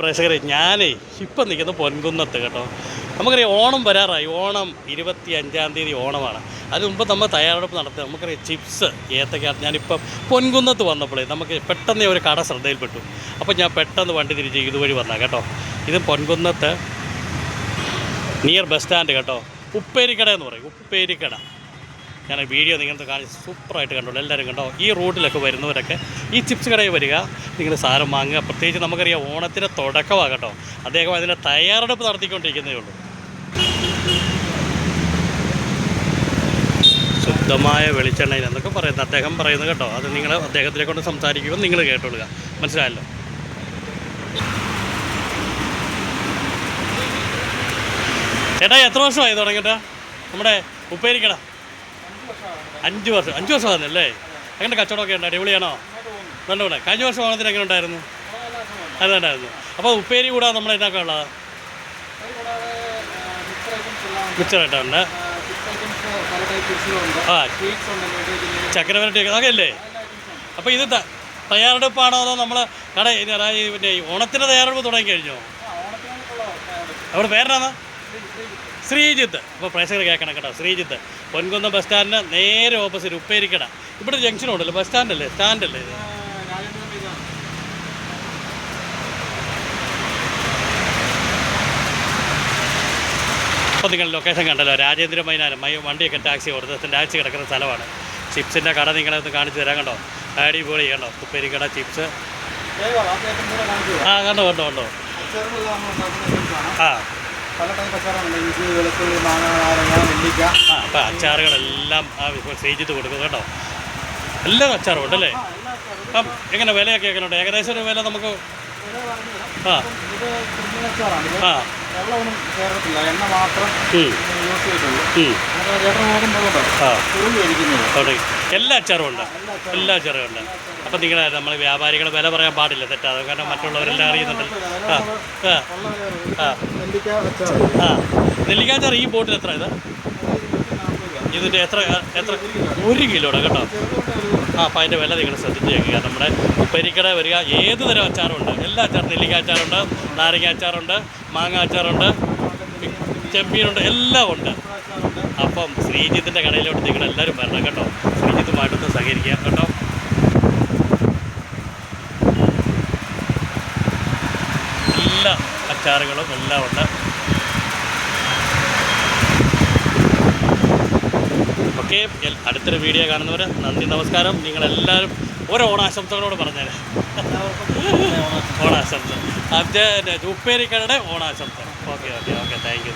പ്രേക്ഷകരെ, ഞാനേ ഇപ്പം നിൽക്കുന്നത് പൊൻകുന്നത്ത് കേട്ടോ. നമുക്കറിയാം ഓണം വരാറായി. ഓണം 25-ാം തീയതി ഓണമാണ്. അതിന് മുമ്പ് നമ്മൾ തയ്യാറെടുപ്പ് നടത്തുക. നമുക്കറിയാം ചിപ്സ്, ഏത്തക്ക. ഞാനിപ്പം പൊൻകുന്നത്ത് വന്നപ്പോഴേ നമുക്ക് പെട്ടെന്ന് ഒരു കട ശ്രദ്ധയിൽപ്പെട്ടു. അപ്പോൾ ഞാൻ പെട്ടെന്ന് വണ്ടി തിരിച്ച് ഇതുവഴി വന്നാൽ കേട്ടോ. ഇത് പൊൻകുന്നത്ത് നിയർ ബസ് സ്റ്റാൻഡ് കേട്ടോ. ഉപ്പേരിക്കട എന്ന് പറയും, ഉപ്പേരിക്കട. ഞാൻ വീഡിയോ നിങ്ങൾക്ക് കാണിച്ച് സൂപ്പറായിട്ട് കണ്ടോളൂ. എല്ലാവരും കണ്ടോ. ഈ റൂട്ടിലൊക്കെ വരുന്നവരൊക്കെ ഈ ചിപ്സ് കടയിൽ വരിക, നിങ്ങൾ സാധനം വാങ്ങുക. പ്രത്യേകിച്ച് നമുക്കറിയാം ഓണത്തിൻ്റെ തുടക്കമാണ് കേട്ടോ. അദ്ദേഹം അതിൻ്റെ തയ്യാറെടുപ്പ് നടത്തിക്കൊണ്ടിരിക്കുന്നതേ ഉള്ളൂ. ശുദ്ധമായ വെളിച്ചെണ്ണയിൽ എന്നൊക്കെ പറയുന്നത് അദ്ദേഹം പറയുന്നത് കേട്ടോ. അത് നിങ്ങൾ അദ്ദേഹത്തിനെ കൊണ്ട് സംസാരിക്കുമ്പോൾ നിങ്ങൾ കേട്ടോളുക. മനസ്സിലായല്ലോ. ചേട്ടാ എത്ര വർഷമായി തുടങ്ങിയിട്ട് നമ്മുടെ ഉപ്പേരിക്കട? 5 വർഷം. 5 വർഷമായിരുന്നല്ലേ? അങ്ങനെ കച്ചവടമൊക്കെ ഉണ്ട്? അടിപൊളിയാണോ? നല്ലപോലെ. കഴിഞ്ഞ വർഷം ഓണത്തിന് എങ്ങനെ ഉണ്ടായിരുന്നു? അതുണ്ടായിരുന്നു. അപ്പോൾ ഉപ്പേരി കൂടാതെ നമ്മൾ എന്നൊക്കെ ഉള്ളത്? മിക്സറായിട്ടുണ്ട്. ആ, ചക്കര വരട്ടിയൊക്കെ അതൊക്കെ അല്ലേ? അപ്പോൾ ഇത് തയ്യാറെടുപ്പാണോ അതോ നമ്മൾ കട പിന്നെ ഓണത്തിൻ്റെ തയ്യാറെടുപ്പ് തുടങ്ങി കഴിഞ്ഞോ? അവിടെ പേരെന്നാണ്? ശ്രീജിത്ത്. അപ്പോൾ പ്രേക്ഷകർ കേൾക്കണം കേട്ടോ. ശ്രീജിത്ത്, പൊൻകുന്നം ബസ് സ്റ്റാൻഡിന് നേരെ ഓപ്പോസിറ്റ് ഉപ്പേരിക്കട. ഇവിടെ ജംഗ്ഷനുണ്ടല്ലോ, ബസ് സ്റ്റാൻഡല്ലേ? സ്റ്റാൻഡല്ലേ ഇത്? അപ്പോൾ നിങ്ങൾ ലൊക്കേഷൻ കണ്ടല്ലോ. രാജേന്ദ്ര മൈനാനം വണ്ടിയൊക്കെ ടാക്സി കൊടുത്ത് ടാക്സി കിടക്കുന്ന സ്ഥലമാണ്. ചിപ്സിൻ്റെ കട നിങ്ങളെ ഒന്ന് കാണിച്ചു തരാം കേട്ടോ. അടിപൊളി കണ്ടോ, ഉപ്പേരിക്കട ചിപ്സ്. ആ കണ്ടോ കണ്ടോ കണ്ടോ. ആ അപ്പം അച്ചാറുകളെല്ലാം ശ്രീജിത്ത് കൊടുക്കും കേട്ടോ. എല്ലാ അച്ചാറും ഉണ്ടല്ലേ? അപ്പം എങ്ങനെ വിലയൊക്കെ എങ്ങനെ ഉണ്ട്? ഏകദേശം ഒരു വില നമുക്ക്? ആ ആ എല്ലാ അച്ചാറും ഉണ്ട്. എല്ലാ അച്ചാറും ഉണ്ട്. അപ്പം നിങ്ങൾ നമ്മൾ വ്യാപാരികൾ വില പറയാൻ പാടില്ല, തെറ്റാതെ. കാരണം മറ്റുള്ളവരെല്ലാം അറിയുന്നുണ്ടല്ലോ. ആ ആ ആ നെല്ലിക്കാച്ചാർ ഈ ബോട്ടിൽ എത്ര? ഇതിൻ്റെ എത്ര 1 കിലോയുടെ കേട്ടോ. ആ അപ്പം അതിൻ്റെ വില നിങ്ങൾ ശ്രദ്ധിച്ച് കേൾക്കുക. നമ്മുടെ ഉപ്പേരിക്കട വരിക. ഏത് തരം അച്ചാറുണ്ട്? എല്ലാ അച്ചാറും. നെല്ലിക്ക അച്ചാറുണ്ട്, നാരങ്ങ അച്ചാറുണ്ട്, മാങ്ങ അച്ചാറുണ്ട്, ചെമ്മീനുണ്ട്, എല്ലാം ഉണ്ട്. അപ്പം ശ്രീജിത്തിൻ്റെ കടയിലോട്ട് നിങ്ങളെല്ലാവരും വരണം കേട്ടോ. ശ്രീജിത്തുമായിട്ടൊന്ന് സഹകരിക്കുക കേട്ടോ. എല്ലാ അച്ചാറുകളും എല്ലാം ഉണ്ട്. ഓക്കെ, അടുത്തൊരു വീഡിയോ കാണുന്നവർ നന്ദി, നമസ്കാരം. നിങ്ങളെല്ലാവരും ഓരോ ഓണാശംസകളോട് പറഞ്ഞേരെ. ഓണാശംസ. ഉപ്പേരിക്കടയുടെ ഓണാശംസ. Okay okay okay. Thank U.